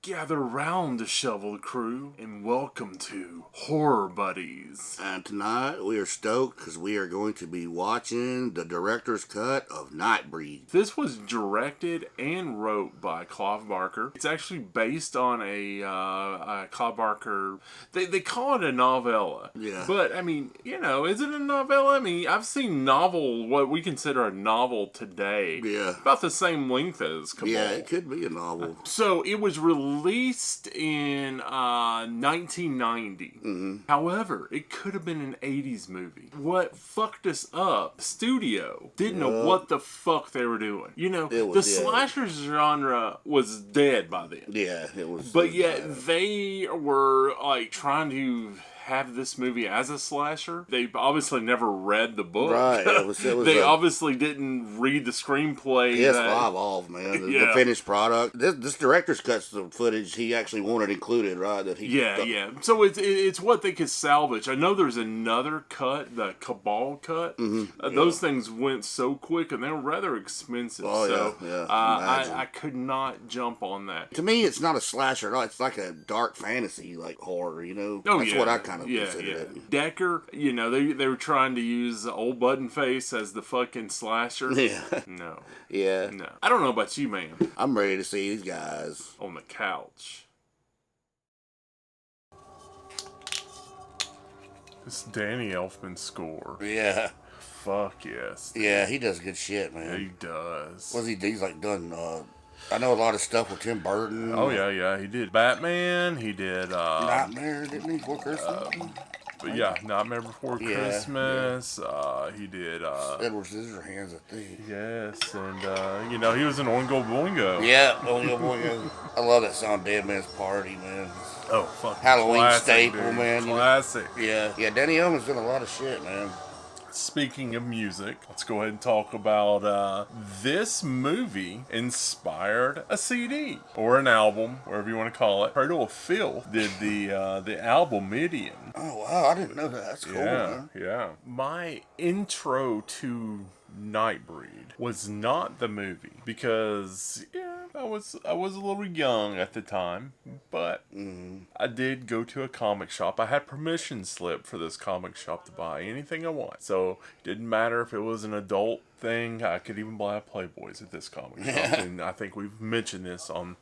Gather round, disheveled crew, and welcome to Horror Buddies. And tonight we are stoked because we are going to be watching the director's cut of Nightbreed. This was directed and wrote by Clive Barker. It's actually based on a Clive Barker. They call it a novella. Yeah. But I mean, is it a novella? I mean, I've seen what we consider a novel today. Yeah. About the same length as Cabal. Yeah, it could be a novel. So it was released in 1990. Mm-hmm. However, it could have been an 80s movie. What fucked us up, studio didn't know what the fuck they were doing. The slasher genre was dead by then. Yeah, it was. But yet they were like trying to have this movie as a slasher. They obviously never read the book. Right. They obviously didn't read the screenplay. PS5 off, man. The finished product. This director's cut some footage he actually wanted included, right? Yeah. So it's what they could salvage. I know there's another cut, the Cabal cut. Mm-hmm. Those things went so quick and they were rather expensive. Oh, so I could not jump on that. To me, it's not a slasher at all. It's like a dark fantasy, like horror, That's what I kind of consider it. Decker, they were trying to use Old Button Face as the fucking slasher. Yeah. No. Yeah. No. I don't know about you, man. I'm ready to see these guys. On the couch. This Danny Elfman score. Yeah. Fuck yes. Yeah, he does good shit, man. Yeah, he does. What's he do? He's like done, I know a lot of stuff with Tim Burton. Oh, yeah. He did Batman. He did... Nightmare, didn't he? Before Christmas? But yeah, Nightmare Before Christmas. Yeah. He did... Edward Scissorhands, I think. Yes, and, he was in Oingo Boingo. Yeah, Oingo Boingo. I love that song, Dead Man's Party, man. Oh, fuck. Halloween classic, staple, dude. man. Classic. Yeah, Danny Elfman's done a lot of shit, man. Speaking of music, let's go ahead and talk about this movie inspired a CD or an album, whatever you want to call it. Cradle of Filth did the album Midian. Oh wow, I didn't know that. That's cool. Man. Yeah. My intro to Nightbreed was not the movie because I was a little young at the time, but I did go to a comic shop. I had permission slip for this comic shop to buy anything I want, so it didn't matter if it was an adult thing. I could even buy Playboys at this comic shop, and I think we've mentioned this on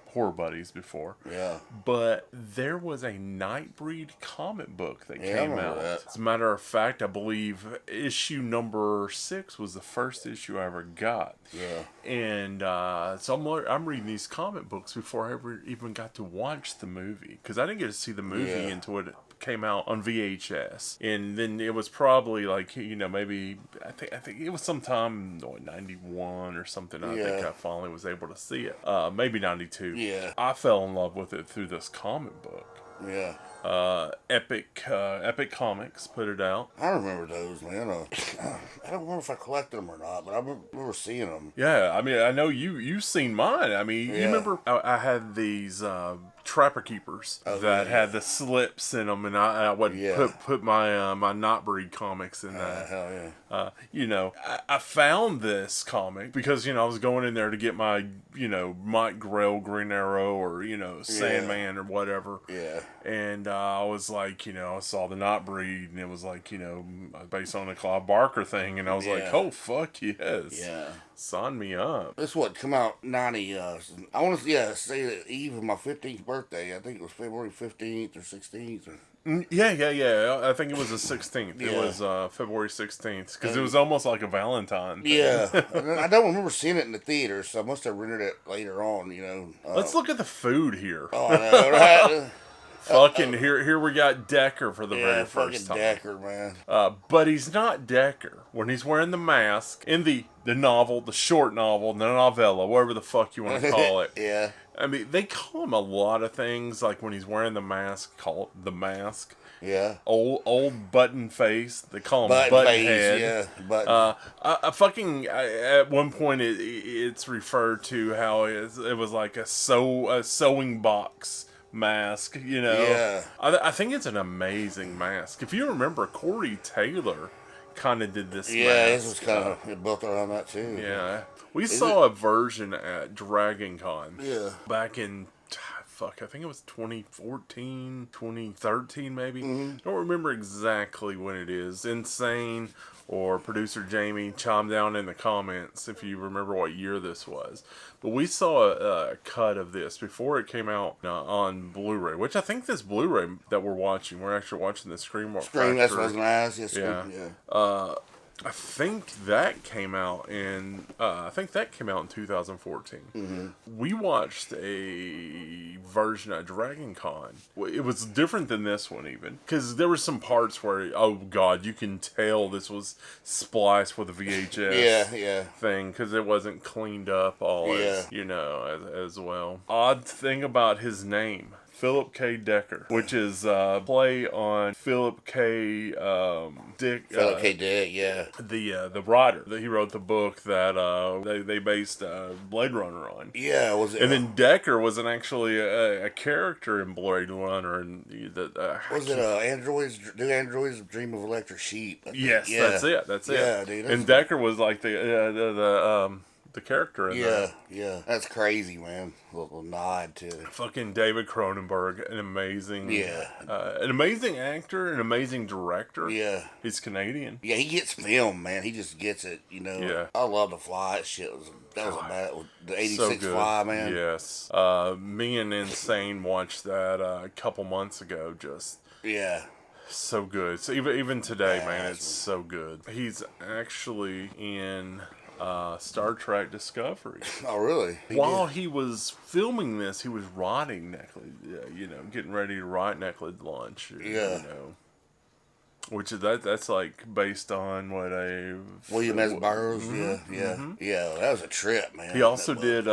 Horror Buddies before. Yeah. But there was a Nightbreed comic book that came out. That. As a matter of fact, I believe issue number 6 was the first issue I ever got. Yeah. And so I'm reading these comic books before I ever even got to watch the movie. Because I didn't get to see the movie until it came out on VHS, and then it was probably like maybe I think it was sometime 91 or something. I think I finally was able to see it. Maybe 92. Yeah, I fell in love with it through this comic book. Yeah. Epic Comics put it out. I remember those, man. I don't remember if I collected them or not, but I remember seeing them. Yeah, I mean, I know you've seen mine. I mean, you remember I had these Trapper Keepers that had the slips in them, and I would put my my Nightbreed comics in that. Hell yeah. I found this comic because I was going in there to get my Mike Grell Green Arrow or Sandman or whatever. Yeah. And I was like, I saw the Nightbreed, and it was like, based on the Clive Barker thing, and I was like, oh fuck yes. Yeah. Sign me up. This come out 90. I want to say the eve of my 15th birthday. I think it was February 15th or 16th. Yeah. I think it was the 16th. Yeah. It was February 16th because it was almost like a Valentine thing. Yeah. I don't remember seeing it in the theater, so I must have rented it later on. Let's look at the food here. Oh, I know, right? Fucking here we got Decker for the very first time. Decker, man. But he's not Decker when he's wearing the mask in the novel, the short novel, the novella, whatever the fuck you want to call it. Yeah. I mean, they call him a lot of things. Like when he's wearing the mask, call it the mask. Yeah. Old button face. They call him button head. Yeah. Button. At one point it's referred to how it was like a sewing box mask, you know. Yeah. I think it's an amazing mask. If you remember, Corey Taylor kind of did this Yeah, his was mask. kind of built around that too. Yeah. We Is saw a version at Dragon Con. Yeah. Back in, fuck, I think it was 2014, 2013 maybe. Mm-hmm. Don't remember exactly when it is. Insane or producer Jamie, chime down in the comments if you remember what year this was. But we saw a cut of this before it came out on Blu-ray, which I think this Blu-ray that we're actually watching the Scream Scream, that's what I was Factory. going to ask. Yeah, Yeah. Scream, yeah. I think that came out in 2014. Mm-hmm. We watched a version of Dragon Con. It was different than this one even, because there were some parts where, oh god, you can tell this was spliced with a VHS thing, because it wasn't cleaned up all as well. Odd thing about his name, Philip K. Decker, which is play on Philip K. Dick. Philip K. Dick, yeah. The writer that he wrote the book that they based Blade Runner on. Yeah, was it? And then Decker wasn't actually a character in Blade Runner, and was it Androids? Do Androids Dream of Electric Sheep? Yes, that's it. That's it. Yeah, dude. And Decker was like the character in that. Yeah. That's crazy, man. A little nod to Fucking David Cronenberg, an amazing actor, an amazing director. Yeah. He's Canadian. Yeah, he gets film, man. He just gets it, you know. Yeah. I love The Fly. That was a bad, the 86 so Fly, man. Yes. Me and Insane watched that a couple months ago. Just so good. So even today, man, it's so good. He's actually in Star Trek Discovery. Oh, really? While he was filming this, he was writing getting ready to write Neckled Lunch. Which is that's like based on what William S. Burroughs. Yeah. That was a trip, man. He also did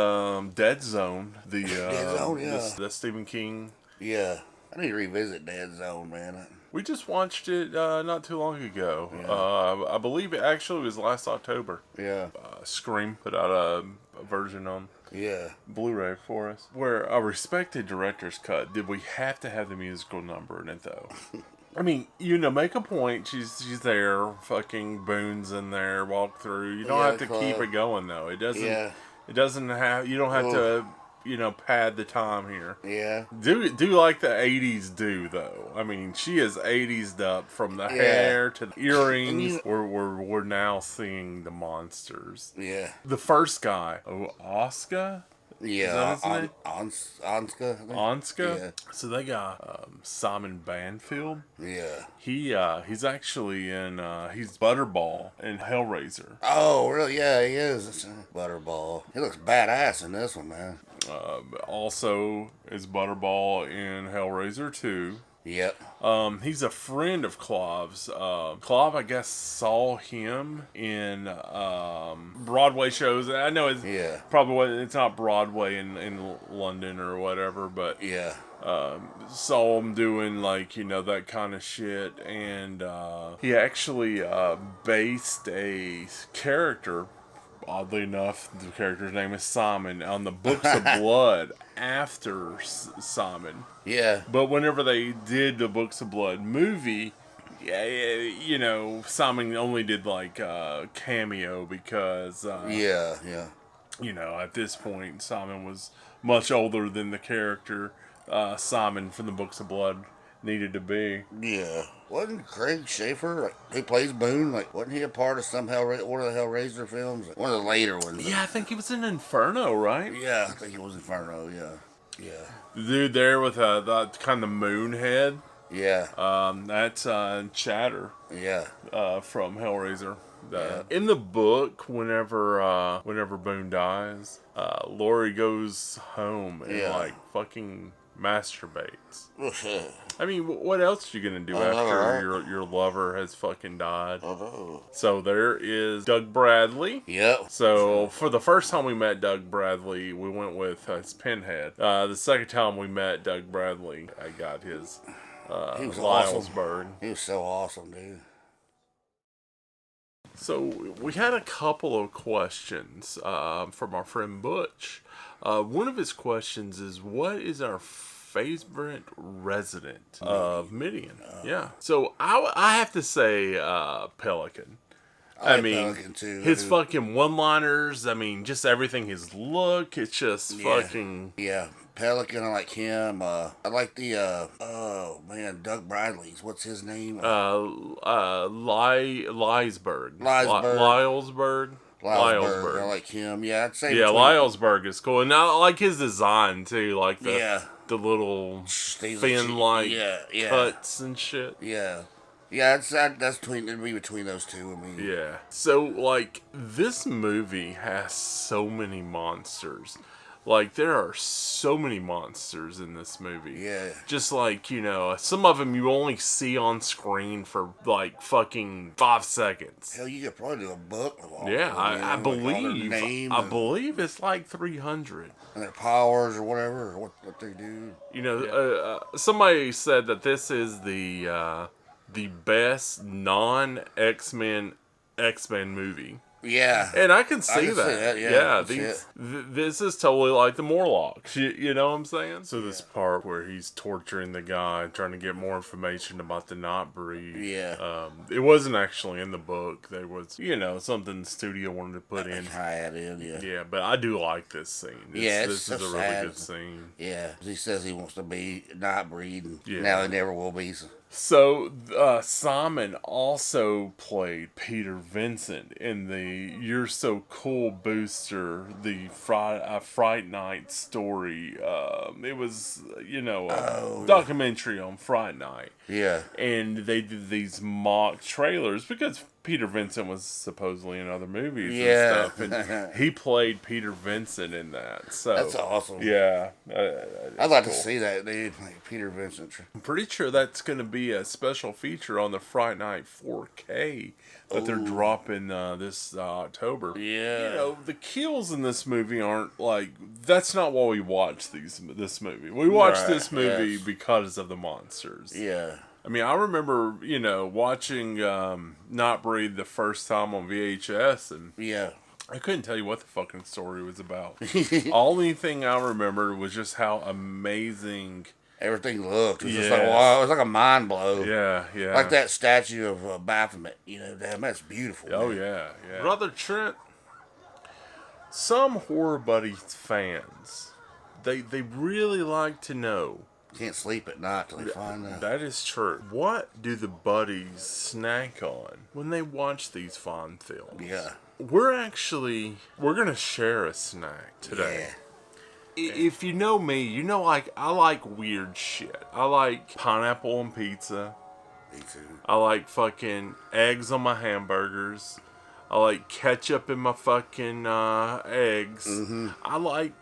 Dead Zone, Dead Zone, the Stephen King. Yeah, I need to revisit Dead Zone, man. We just watched it not too long ago. I believe it actually was last October. Yeah. Scream put out a version on Blu-ray for us. Where a respected director's cut, did we have to have the musical number in it though? I mean, make a point. She's there. Fucking Boone's in there. Walk through. You don't have to keep it going though. It doesn't. Yeah. It doesn't have. You don't have to. Pad the time here. Yeah. Do like the 80s do though. I mean, she is 80s up from the hair to the earrings. We're now seeing the monsters. Yeah. The first guy, Oscar. Yeah, Is that his name? Anska. Anska. Yeah. So they got Simon Banfield. Yeah. He's actually in he's Butterball in Hellraiser. Oh, really? Yeah, he is. That's Butterball. He looks badass in this one, man. Also is Butterball in Hellraiser 2. Yep. He's a friend of Clav's. Clav, I guess, saw him in Broadway shows. I know it's not Broadway in London or whatever, but saw him doing that kind of shit, and he actually based a character. Oddly enough, the character's name is Simon on the Books of Blood after Simon. Yeah. But whenever they did the Books of Blood movie, Simon only did cameo because at this point Simon was much older than the character Simon from the Books of Blood needed to be. Yeah. Wasn't Craig Schaefer, who plays Boone, wasn't he a part of one of the Hellraiser films? One of the later ones. Yeah, I think he was in Inferno, right? Yeah, I think he was Inferno, yeah. The dude there with that kind of moon head. Yeah. That's Chatter. Yeah. From Hellraiser. In the book, whenever Boone dies, Laurie goes home and fucking masturbates. I mean, what else are you gonna do after your lover has fucking died? So there is Doug Bradley. Yep. So for the first time we met Doug Bradley, we went with his Pinhead. The second time we met Doug Bradley, I got his he was Lylesburg. Awesome. He was so awesome, dude. So we had a couple of questions from our friend Butch. One of his questions is, what is our favorite resident of Midian. Yeah. So I have to say Pelican. I like mean, Pelican too. his fucking one-liners. I mean, just everything. His look. It's just fucking. Yeah, Pelican. I like him. I like the. Oh man, Doug Bradley's. What's his name? Lysberg. Lylesburg. Lylesburg. I like him. Yeah, I'd say. Yeah, Lylesburg is cool, and I like his design too. Like the little fin-like cuts and shit. Yeah. Yeah, that's between those two. I mean, yeah. So like this movie has so many monsters. Like there are so many monsters in this movie. Yeah. Just like some of them you only see on screen for like fucking 5 seconds. Hell, you could probably do a book of all. Yeah, I believe it's like 300. And their powers or whatever, or what they do. Somebody said that this is the best non-X-Men movie. Yeah. And I can see that. Yeah. This is totally like the Morlocks. You know what I'm saying? So this part where he's torturing the guy, trying to get more information about the Nightbreed. Yeah. It wasn't actually in the book. There was, something the studio wanted to put in. Yeah, but I do like this scene. This is a really good scene. Yeah. He says he wants to be Nightbreed, and now he never will be. So Simon also played Peter Vincent in the You're So Cool booster, the Fright Night story. It was, a documentary on Fright Night. Yeah. And they did these mock trailers because Peter Vincent was supposedly in other movies and stuff. And he played Peter Vincent in that. So that's awesome. Yeah. I'd like to see that, dude. Like Peter Vincent. I'm pretty sure that's going to be a special feature on the Fright Night 4K that they're dropping this October. Yeah. The kills in this movie aren't like... That's not why we watched this movie. We watched this movie because of the monsters. Yeah. I mean, I remember, watching Nightbreed the first time on VHS, and I couldn't tell you what the fucking story was about. Only thing I remember was just how amazing everything looked. It was just like, wow, it was like a mind blow. Yeah. Like that statue of Baphomet. Damn, that's beautiful. Oh, yeah. Brother Trent, some Horror Buddies fans, they really like to know. Can't sleep at night till they find out. That is true. What do the buddies snack on when they watch these fun films? Yeah. We're going to share a snack today. Yeah. If you know me, I like weird shit. I like pineapple on pizza. Me too. I like fucking eggs on my hamburgers. I like ketchup in my fucking eggs. Mm-hmm. I like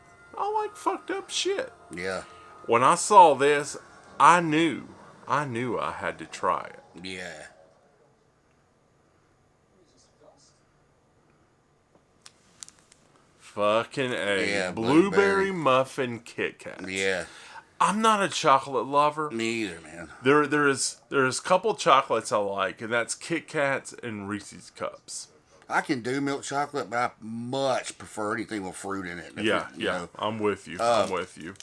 fucked up shit. Yeah. When I saw this, I knew I had to try it. Yeah. Fucking A. Yeah, blueberry muffin Kit Kats. Yeah. I'm not a chocolate lover. Me either, man. There's a couple chocolates I like, and that's Kit Kats and Reese's Cups. I can do milk chocolate, but I much prefer anything with fruit in it. I'm with you. I'm with you.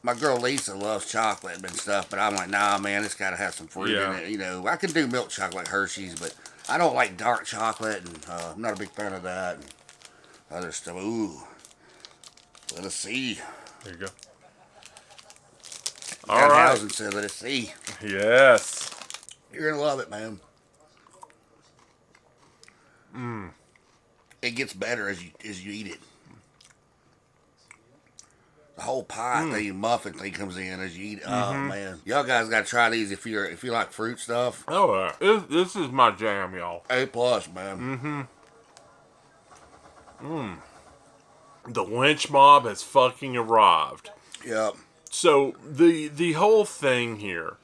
My girl Lisa loves chocolate and stuff, but I'm like, nah, man, it's got to have some fruit in it. I can do milk chocolate like Hershey's, but I don't like dark chocolate, and I'm not a big fan of that. And other stuff. Ooh. Let us see. There you go. All right. Said, let us see. Yes. You're going to love it, man. It gets better as you eat it. The whole pie thing, muffin thing comes in as you eat it. Oh man, y'all guys gotta try these if you like fruit stuff. Oh, this is my jam, y'all. A+, man. The lynch mob has fucking arrived. Yep. So the whole thing here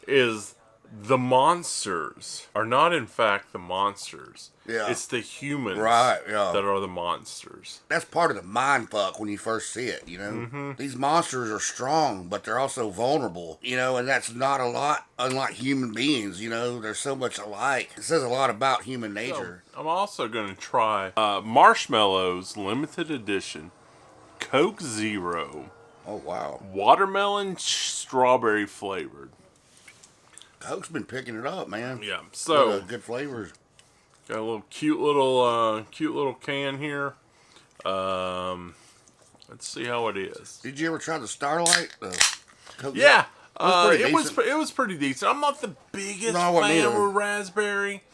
is the monsters are not in fact the monsters. Yeah. It's the humans that are the monsters. That's part of the mind fuck when you first see it, These monsters are strong, but they're also vulnerable, and that's not a lot unlike human beings, They're so much alike. It says a lot about human nature. So, I'm also going to try Marshmallows Limited Edition Coke Zero Oh, wow. Watermelon strawberry flavored. Coke's been picking it up, man. Yeah. So good flavors. got a little cute little can here. Let's see how it is. Did you ever try the Starlight? Coke Yeah. it was pretty decent. I'm not the biggest No, I wasn't fan either. with raspberry,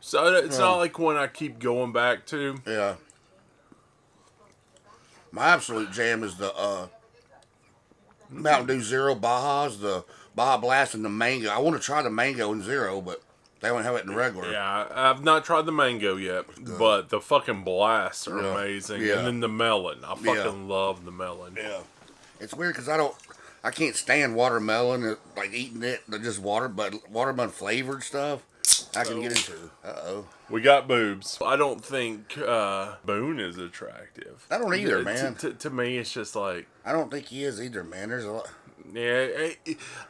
so it's not like one I keep going back to. Yeah. My absolute jam is the Mountain Dew Zero Bajas, the Baja Blast, and the mango. I want to try the mango and Zero, but they don't have it in regular. Yeah, I've not tried the mango yet, but the fucking blasts are amazing. Yeah. And then the melon. I fucking love the melon. Yeah. It's weird because I can't stand watermelon, like eating it, just but watermelon flavored stuff, I can get into. Uh-oh. We got boobs. I don't think Boone is attractive. I don't either, man. To me, it's just like... I don't think he is either, man. There's a lot... Yeah,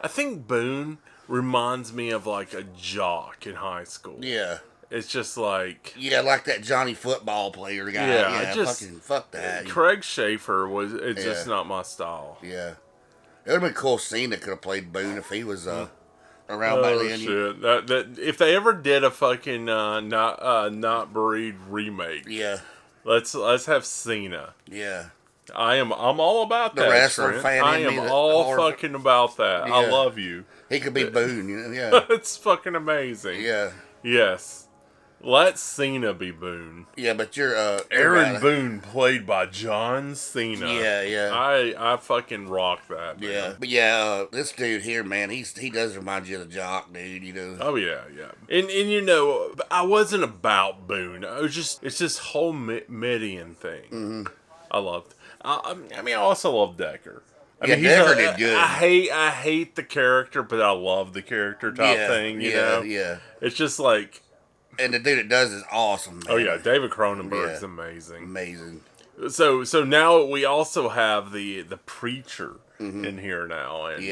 I think Boone reminds me of like a jock in high school. Yeah. It's just like... Yeah, like that Johnny football player guy. Yeah, just... fuck that. Craig Schaefer it's just not my style. Yeah. It would have been cool seeing that could have played Boone if he was around by then. Shit. That if they ever did a fucking Nightbreed remake, Yeah. let's have Cena. Yeah. I'm all about that. The wrestler Trent. fan I in me am that all hard- fucking about that. I Yeah. love you. He could be Boone, you know? Yeah. It's fucking amazing. Yeah. Yes. Let Cena be Boone. Yeah, but you're Aaron Boone played by John Cena. Yeah, yeah. I fucking rock that, man. Yeah, but yeah, this dude here, man, he does remind you of the jock, dude. You know. Oh yeah, yeah. And you know, I wasn't about Boone. It's this whole Midian thing. Mm-hmm. I loved. I mean, I also love Decker. I Yeah, mean, Decker did good. I hate the character, but I love the character type thing. You know. Yeah. It's just like. And the dude that does is awesome, man. Oh yeah, David Cronenberg's amazing. Amazing. So now we also have the preacher in here now, and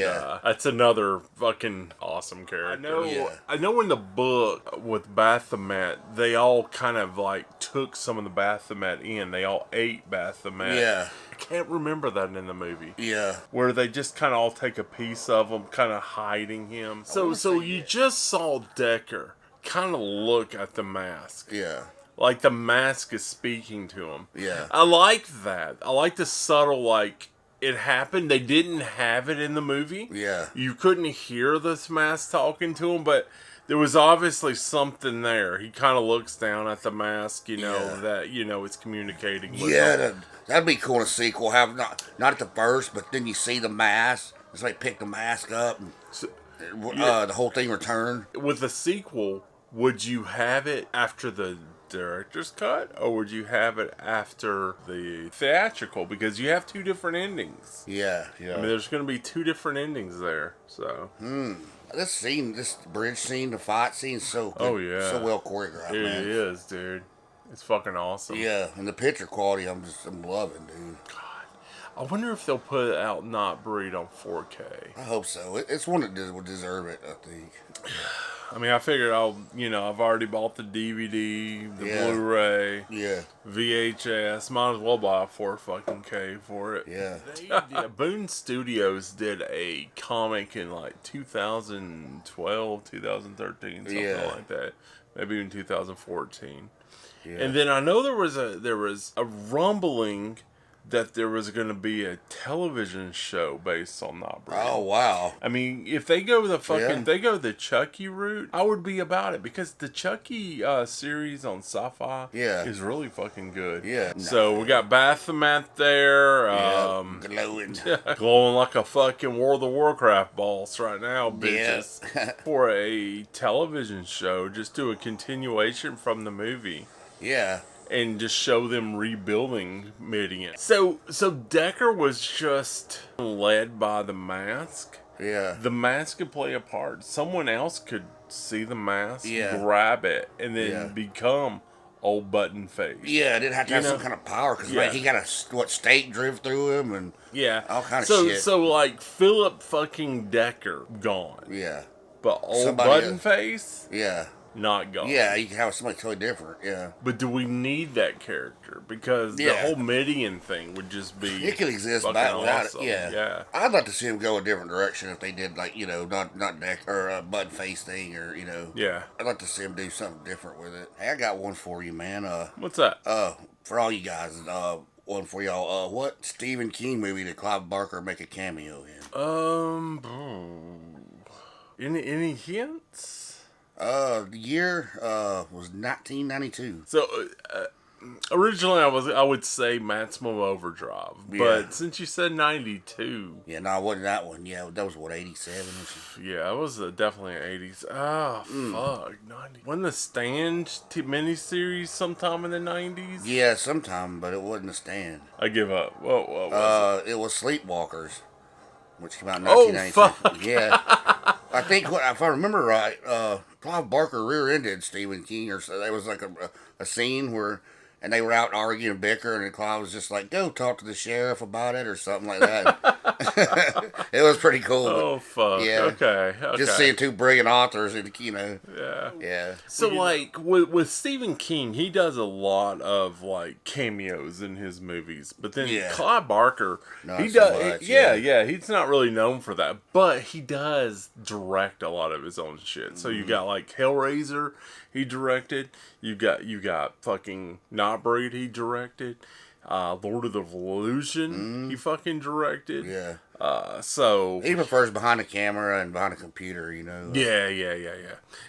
that's another fucking awesome character. I know in the book with Baphomet, they all kind of like took some of the Baphomet in. They all ate Baphomet. Yeah. I can't remember that in the movie. Yeah. Where they just kind of all take a piece of him, kind of hiding him. So you just saw Decker kind of look at the mask. Yeah. Like the mask is speaking to him. Yeah. I like that. I like the subtle, like, it happened. They didn't have it in the movie. Yeah. You couldn't hear this mask talking to him, but there was obviously something there. He kind of looks down at the mask, that, it's communicating with him. That'd be cool in a sequel. Have not at the first, but then you see the mask. It's like pick the mask up and the whole thing returned. With the sequel, would you have it after the director's cut, or would you have it after the theatrical? Because you have two different endings. Yeah. I mean, there's going to be two different endings there. So. This bridge scene, the fight scene, is so good. Oh yeah, so well choreographed. It man. is, dude. It's fucking awesome. Yeah, and the picture quality, I'm loving, dude. I wonder if they'll put out Nightbreed on 4K. I hope so. It's one that will deserve it, I think. I mean, I figured I've already bought the DVD, the Blu-ray, VHS. Might as well buy a 4K for it. Yeah. Boone Studios did a comic in like 2012, 2013, something like that. Maybe even 2014. Yeah. And then I know there was a rumbling that there was going to be a television show based on Nightbreed. Oh wow! I mean, if they go the Chucky route, I would be about it, because the Chucky series on Sci-Fi is really fucking good. Yeah. So we got Baphomet there, glowing like a fucking World of Warcraft boss right now, bitches. Yeah. For a television show, just do a continuation from the movie. Yeah. And just show them rebuilding Midian. So Decker was just led by the mask. Yeah. The mask could play a part. Someone else could see the mask, grab it, and then become Old Button Face. Yeah, it didn't have to have some kind of power, because he got a stake driven through him and all kind of shit. So like Philip fucking Decker gone. Yeah. But Old Button Face? Yeah. not God. Yeah, you can have somebody totally different. Yeah. But do we need that character? Because the whole Midian thing would just be it could exist fucking back without awesome. it. Yeah. I'd like to see him go a different direction if they did like not neck or a bud face thing or Yeah. I'd like to see him do something different with it. Hey, I got one for you, man. What's that? For all you guys, one for y'all. What Stephen King movie did Clive Barker make a cameo in? Any hints? The year was 1992. So originally I would say Maximum Overdrive, but since you said 92, yeah, no, it wasn't that one. Yeah, that was what 87. Yeah, it was definitely an 80s. Oh fuck, 90. Wasn't the Stand miniseries sometime in the 90s? Yeah, sometime, but it wasn't a Stand. I give up. What was it was Sleepwalkers, which came out in 1992. Oh fuck. Yeah. I think, if I remember right, Clive Barker rear-ended Stephen King, or so. There was like a scene where, and they were out arguing and bickering, and Clive was just like, "Go talk to the sheriff about it," or something like that. It was pretty cool. Oh fuck. Yeah. Okay. Just seeing two brilliant authors, and Yeah. Yeah. So like with Stephen King, he does a lot of like cameos in his movies, but then Clive Barker, not he so does. much, Yeah. He's not really known for that, but he does direct a lot of his own shit. So you got like Hellraiser, he directed. You got fucking Nightbreed, he directed. Lord of the Illusion, he fucking directed. Yeah. So he prefers behind the camera and behind a computer, Yeah.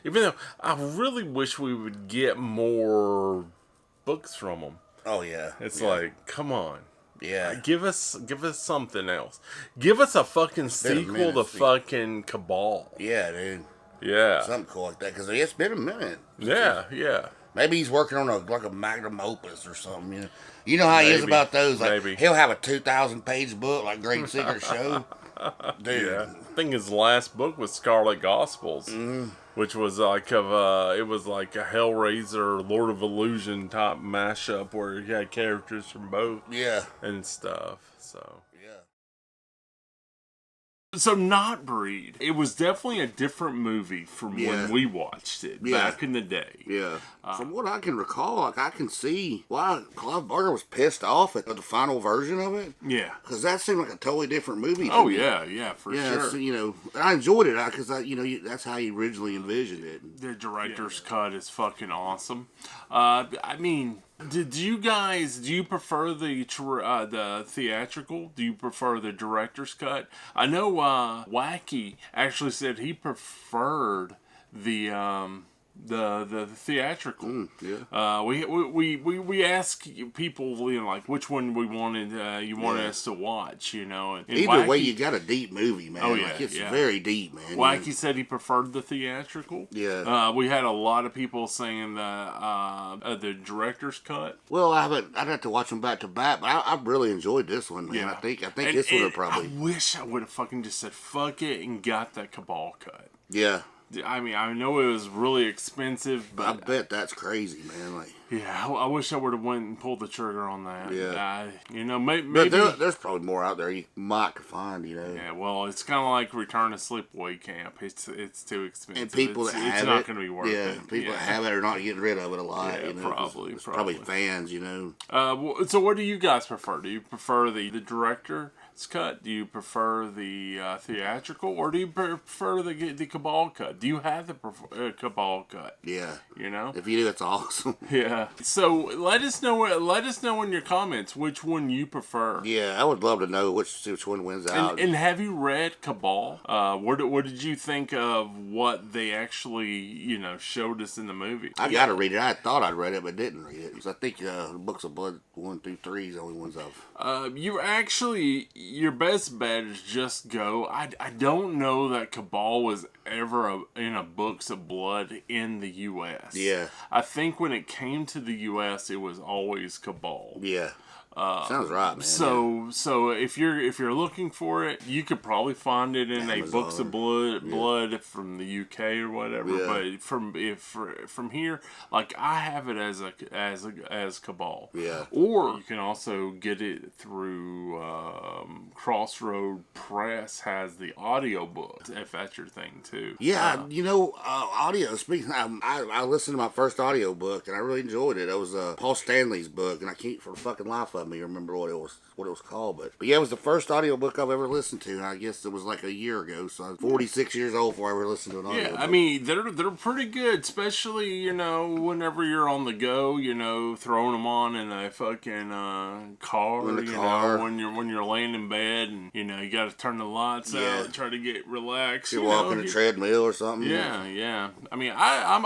Even though I really wish we would get more books from him. Oh yeah. It's like, come on. Yeah. Give us something else. Give us a fucking sequel to fucking Cabal. Yeah, dude. Yeah. Something cool like that, because it's been a minute. Yeah. Maybe he's working on a magnum opus or something. You know how he is about those. Like, he'll have a 2,000-page book like Great Secret Show. Dude. Yeah. I think his last book was Scarlet Gospels, which was like it was like a Hellraiser, Lord of Illusion type mashup where you had characters from both. Yeah. And stuff. So. Yeah. So Nightbreed, it was definitely a different movie from when we watched it back in the day. Yeah. From what I can recall, like I can see why Clive Barker was pissed off at the final version of it. Yeah. Because that seemed like a totally different movie. Oh yeah, for sure. So, I enjoyed it because that's how he originally envisioned it. The director's cut is fucking awesome. I mean, do you prefer the theatrical? Do you prefer the director's cut? I know Wacky actually said he preferred the theatrical. We ask people like which one we wanted us to watch, and either Wacky, way you got a deep movie, man. Oh yeah, like, it's very deep, man. Wacky said he preferred the theatrical. Yeah. We had a lot of people saying the director's cut. Well, I'd have to watch them back to back, but I really enjoyed this one, man. Yeah. I think this one would probably. I wish I would have fucking just said fuck it and got that Cabal cut. Yeah. I mean, I know it was really expensive, but I bet that's crazy, man. Like, yeah, I wish I would have went and pulled the trigger on that. Yeah, maybe there's probably more out there you might find. Yeah, well, it's kind of like Return to Sleepaway Camp. It's too expensive, and people that have it's not going to be worth it. Yeah, people that have it are not getting rid of it a lot. Yeah, probably fans. So what do you guys prefer? Do you prefer the director cut? Do you prefer the theatrical, or do you prefer the Cabal cut? Do you have the Cabal cut? Yeah. If you do, it's awesome. Yeah. So let us know in your comments which one you prefer. Yeah, I would love to know which one wins out. And have you read Cabal? What did you think of what they actually showed us in the movie? I gotta read it. I thought I'd read it, but didn't read it because I think the Books of Blood 1 through 3 is the only ones I've. Your best bet is just go. I don't know that Cabal was ever in a Books of Blood in the U.S. Yeah. I think when it came to the U.S., it was always Cabal. Yeah. Sounds right, man. So if you're looking for it, you could probably find it in a Books of Blood from the UK or whatever. Yeah. But from here, like I have it as Cabal. Yeah. Or you can also get it through Crossroad Press has the audiobook if that's your thing too. Yeah, audio. Speaking, I listened to my first audio book and I really enjoyed it. It was Paul Stanley's book, and I can't for the fucking life of me remember what it was called. But yeah, it was the first audio book I've ever listened to. And I guess it was like a year ago, so I was 46 years old before I ever listened to an audio. Yeah, book. I mean they're pretty good, especially whenever you're on the go, throwing them on in a fucking car, in the car. When you're laying in bed and you got to turn the lights out, try to get relaxed. You're walking a treadmill or something. Yeah. I mean, I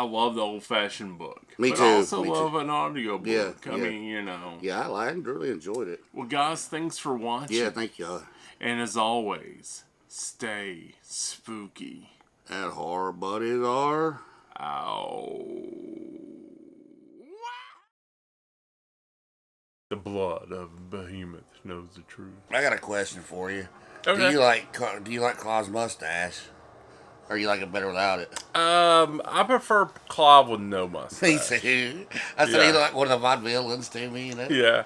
love the old fashioned book. Me but too. I also love an audio book. Yeah, I mean, Yeah, I really enjoyed it. Well, guys, thanks for watching. Yeah, thank y'all. And as always, stay spooky. And horror buddies are. Ow. The blood of Behemoth knows the truth. I got a question for you. Okay. Do you like Claw's mustache? Or you like it better without it? I prefer Clive with no mustache. Me too. I said he like one of the vaudevillains to me, Yeah.